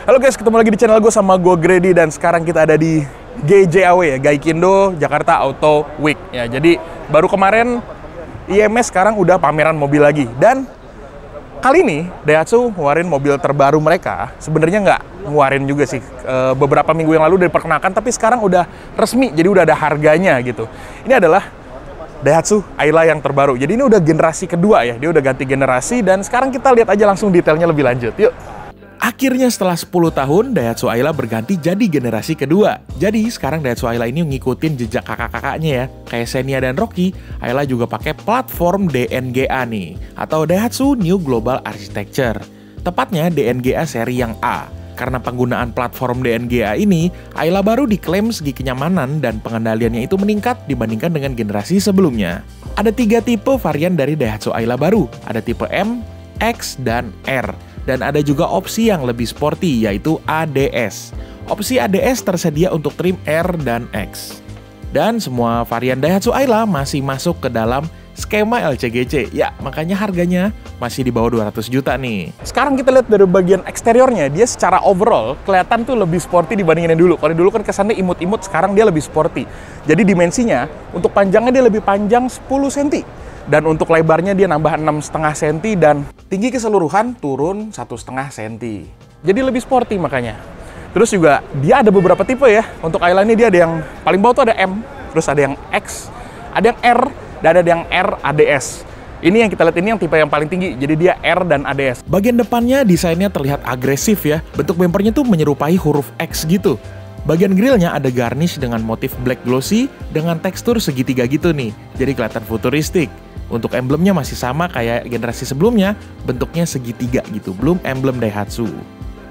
Halo guys, ketemu lagi di channel gue sama gue Grady dan sekarang kita ada di GJAW ya, Gaikindo Jakarta Auto Week ya. Jadi baru kemarin IMS sekarang udah pameran mobil lagi dan kali ini Daihatsu ngeluarin mobil terbaru mereka. Sebenarnya nggak ngeluarin juga sih, beberapa minggu yang lalu udah diperkenalkan, tapi sekarang udah resmi, jadi udah ada harganya gitu. Ini adalah Daihatsu Ayla yang terbaru. Jadi ini udah generasi kedua ya, dia udah ganti generasi dan sekarang kita lihat aja langsung detailnya lebih lanjut. Yuk. Akhirnya setelah 10 tahun, Daihatsu Ayla berganti jadi generasi kedua. Jadi sekarang Daihatsu Ayla ini ngikutin jejak kakak-kakaknya ya. Kayak Xenia dan Rocky, Ayla juga pakai platform DNGA nih, atau Daihatsu New Global Architecture. Tepatnya DNGA seri yang A. Karena penggunaan platform DNGA ini, Ayla baru diklaim segi kenyamanan dan pengendaliannya itu meningkat dibandingkan dengan generasi sebelumnya. Ada 3 tipe varian dari Daihatsu Ayla baru. Ada tipe M, X, dan R. Dan ada juga opsi yang lebih sporty, yaitu ADS. Opsi ADS tersedia untuk trim R dan X. Dan semua varian Daihatsu Ayla masih masuk ke dalam skema LCGC. Ya, makanya harganya masih di bawah 200 juta nih. Sekarang kita lihat dari bagian eksteriornya, dia secara overall kelihatan tuh lebih sporty dibandingin yang dulu. Kalau dulu kan kesannya imut-imut, sekarang dia lebih sporty. Jadi dimensinya, untuk panjangnya dia lebih panjang 10 cm. Dan untuk lebarnya dia nambah 6,5 cm dan tinggi keseluruhan turun 1,5 cm. Jadi lebih sporty makanya. Terus juga dia ada beberapa tipe ya. Untuk Ayla ini dia ada yang paling bawah tuh ada M, terus ada yang X, ada yang R, dan ada yang R ADS. Ini yang kita lihat ini yang tipe yang paling tinggi, jadi dia R dan ADS. Bagian depannya desainnya terlihat agresif ya. Bentuk bempernya tuh menyerupai huruf X gitu. Bagian grillnya ada garnish dengan motif black glossy dengan tekstur segitiga gitu nih. Jadi kelihatan futuristik. Untuk emblemnya masih sama kayak generasi sebelumnya, bentuknya segitiga gitu, belum emblem Daihatsu.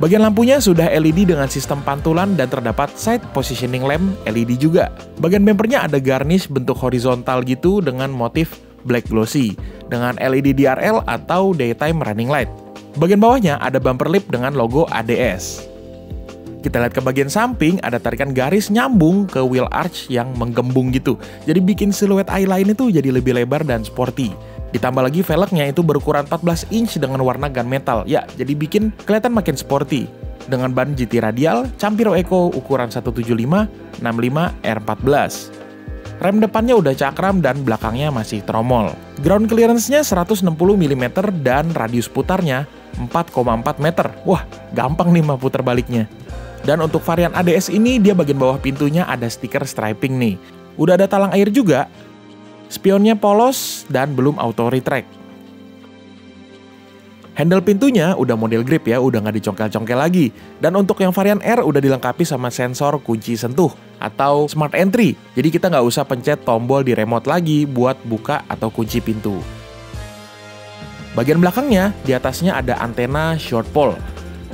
Bagian lampunya sudah LED dengan sistem pantulan dan terdapat side positioning lamp LED juga. Bagian bempernya ada garnish bentuk horizontal gitu dengan motif black glossy, dengan LED DRL atau daytime running light. Bagian bawahnya ada bumper lip dengan logo ADS. Kita lihat ke bagian samping, ada tarikan garis nyambung ke wheel arch yang menggembung gitu. Jadi bikin siluet Ayla ini tuh jadi lebih lebar dan sporty. Ditambah lagi velgnya itu berukuran 14 inch dengan warna gunmetal. Ya, jadi bikin kelihatan makin sporty. Dengan ban GT radial, Campiro Eco ukuran 175/65 R14. Rem depannya udah cakram dan belakangnya masih tromol. Ground clearance-nya 160 mm dan radius putarnya 4,4 meter. Wah, gampang nih mah putar baliknya. Dan untuk varian ADS ini, dia bagian bawah pintunya ada stiker striping nih. Udah ada talang air juga. Spionnya polos dan belum auto retract. Handle pintunya udah model grip ya, udah nggak dicongkel-congkel lagi. Dan untuk yang varian R udah dilengkapi sama sensor kunci sentuh atau smart entry. Jadi kita nggak usah pencet tombol di remote lagi buat buka atau kunci pintu. Bagian belakangnya, di atasnya ada antena short pole.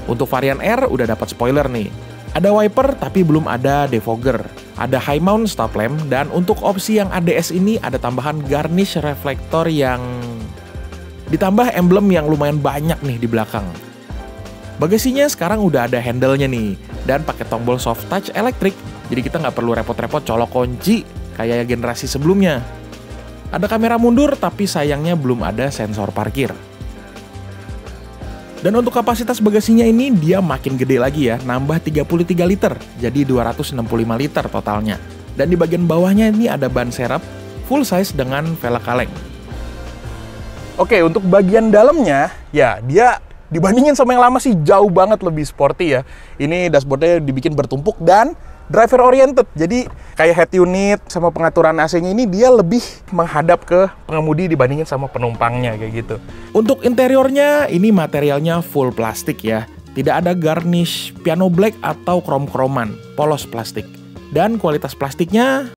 Untuk varian R udah dapat spoiler nih. Ada wiper tapi belum ada defogger. Ada high mount stop lamp dan untuk opsi yang ADS ini ada tambahan garnish reflektor yang ditambah emblem yang lumayan banyak nih di belakang. Bagasinya sekarang udah ada handle-nya nih dan pakai tombol soft touch elektrik. Jadi kita nggak perlu repot-repot colok kunci kayak generasi sebelumnya. Ada kamera mundur tapi sayangnya belum ada sensor parkir. Dan untuk kapasitas bagasinya ini dia makin gede lagi ya, nambah 33 liter, jadi 265 liter totalnya. Dan di bagian bawahnya ini ada ban serep full size dengan velg kaleng. Oke, untuk bagian dalamnya, ya dia dibandingin sama yang lama sih jauh banget lebih sporty ya. Ini dashboardnya dibikin bertumpuk dan driver oriented, jadi kayak head unit sama pengaturan AC-nya ini dia lebih menghadap ke pengemudi dibandingin sama penumpangnya kayak gitu. Untuk interiornya ini materialnya full plastik ya, tidak ada garnish piano black atau krom-kroman, polos plastik. Dan kualitas plastiknya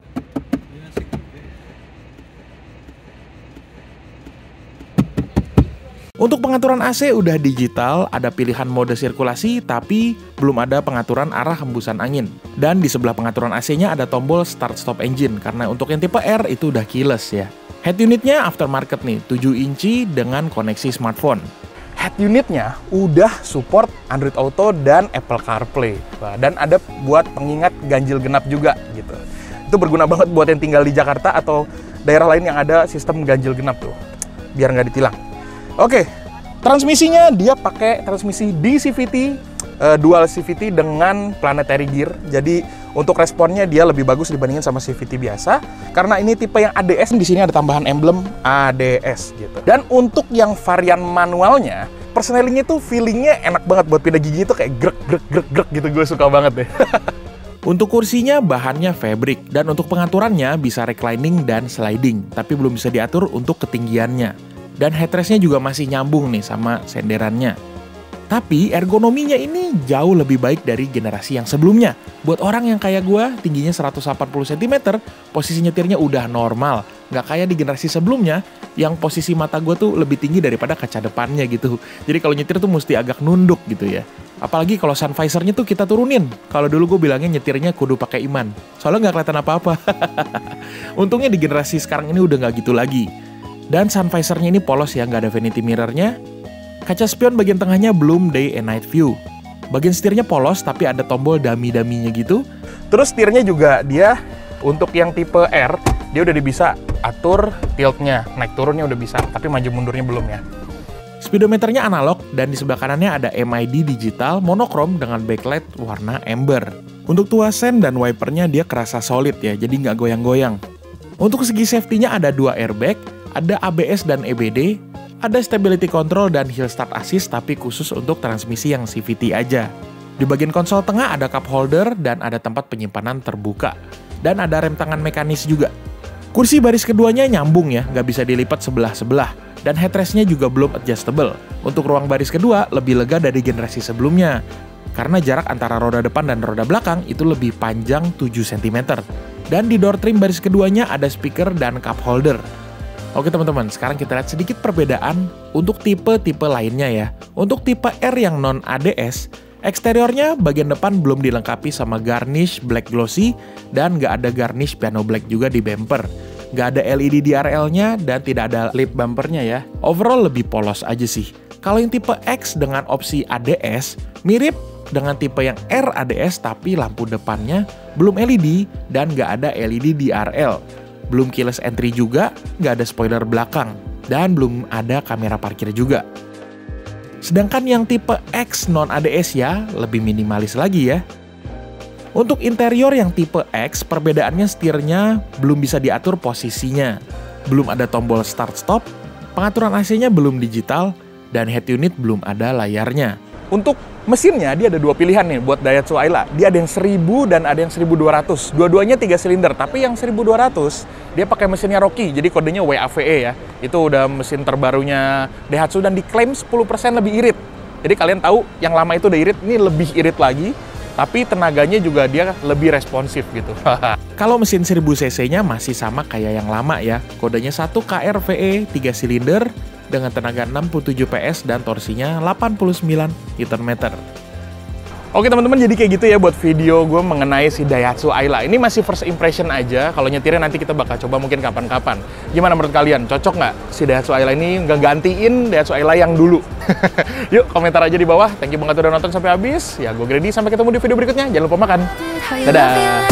untuk pengaturan AC udah digital, ada pilihan mode sirkulasi, tapi belum ada pengaturan arah hembusan angin. Dan di sebelah pengaturan AC-nya ada tombol start stop engine, karena untuk yang tipe R itu udah keyless ya. Head unitnya aftermarket nih, 7 inci dengan koneksi smartphone. Head unitnya udah support Android Auto dan Apple CarPlay. Dan ada buat pengingat ganjil genap juga gitu. Itu berguna banget buat yang tinggal di Jakarta atau daerah lain yang ada sistem ganjil genap tuh, biar nggak ditilang. Oke, transmisinya dia pakai transmisi DCVT dual CVT dengan planetary gear. Jadi untuk responnya dia lebih bagus dibandingin sama CVT biasa. Karena ini tipe yang ADS, di sini ada tambahan emblem ADS gitu. Dan untuk yang varian manualnya, persnelingnya tuh feelingnya enak banget buat pindah gigi itu kayak grek gitu. Gue suka banget deh. Untuk kursinya bahannya fabric, dan untuk pengaturannya bisa reclining dan sliding, tapi belum bisa diatur untuk ketinggiannya. Dan headrestnya juga masih nyambung nih sama senderannya. Tapi ergonominya ini jauh lebih baik dari generasi yang sebelumnya. Buat orang yang kayak gue, tingginya 180 cm, posisi nyetirnya udah normal. Nggak kayak di generasi sebelumnya, yang posisi mata gue tuh lebih tinggi daripada kaca depannya gitu. Jadi kalau nyetir tuh mesti agak nunduk gitu ya. Apalagi kalau sun visornya tuh kita turunin. Kalau dulu gue bilangnya nyetirnya kudu pakai iman. Soalnya nggak kelihatan apa-apa. Untungnya di generasi sekarang ini udah nggak gitu lagi. Dan sun visornya ini polos ya, nggak ada vanity mirrornya. Kaca spion bagian tengahnya belum day and night view. Bagian setirnya polos tapi ada tombol dummy-dummynya gitu. Terus setirnya juga dia untuk yang tipe R, dia udah bisa atur tiltnya, naik turunnya udah bisa, tapi maju mundurnya belum ya. Speedometernya analog dan di sebelah kanannya ada MID digital monokrom dengan backlight warna amber. Untuk tuasen dan wipernya dia kerasa solid ya, jadi nggak goyang-goyang. Untuk segi safety-nya ada 2 airbag, ada ABS dan EBD, ada stability control dan hill start assist tapi khusus untuk transmisi yang CVT aja. Di bagian konsol tengah ada cup holder dan ada tempat penyimpanan terbuka. Dan ada rem tangan mekanis juga. Kursi baris keduanya nyambung ya, nggak bisa dilipat sebelah-sebelah. Dan headrestnya juga belum adjustable. Untuk ruang baris kedua lebih lega dari generasi sebelumnya. Karena jarak antara roda depan dan roda belakang itu lebih panjang 7 cm. Dan di door trim baris keduanya ada speaker dan cup holder. Oke teman-teman, sekarang kita lihat sedikit perbedaan untuk tipe-tipe lainnya ya. Untuk tipe R yang non-ADS, eksteriornya bagian depan belum dilengkapi sama garnish black glossy dan nggak ada garnish piano black juga di bumper. Nggak ada LED DRL-nya dan tidak ada lip bumpernya ya. Overall lebih polos aja sih. Kalau yang tipe X dengan opsi ADS, mirip dengan tipe yang R ADS tapi lampu depannya belum LED dan nggak ada LED DRL. Belum keyless entry juga, nggak ada spoiler belakang, dan belum ada kamera parkir juga. Sedangkan yang tipe X non-ADS ya, lebih minimalis lagi ya. Untuk interior yang tipe X, perbedaannya setirnya belum bisa diatur posisinya. Belum ada tombol start-stop, pengaturan AC-nya belum digital, dan head unit belum ada layarnya. Untuk mesinnya, dia ada 2 pilihan nih buat Daihatsu Ayla. Dia ada yang 1000 dan ada yang 1200. Dua-duanya 3 silinder, tapi yang 1200 dia pakai mesinnya Rocky, jadi kodenya WAVE ya. Itu udah mesin terbarunya Daihatsu dan diklaim 10% lebih irit. Jadi kalian tahu yang lama itu udah irit, ini lebih irit lagi. Tapi tenaganya juga dia lebih responsif gitu. Kalau mesin 1000 cc-nya masih sama kayak yang lama ya. Kodenya 1KRVE 3 silinder dengan tenaga 67 PS dan torsinya 89 Nm. Oke teman-teman, jadi kayak gitu ya buat video gue mengenai si Daihatsu Ayla. Ini masih first impression aja, kalau nyetirnya nanti kita bakal coba mungkin kapan-kapan. Gimana menurut kalian? Cocok nggak si Daihatsu Ayla ini ngegantiin Daihatsu Ayla yang dulu? Yuk, komentar aja di bawah. Thank you banget udah nonton sampai habis. Ya, gue Grady, sampai ketemu di video berikutnya. Jangan lupa makan. Dadah!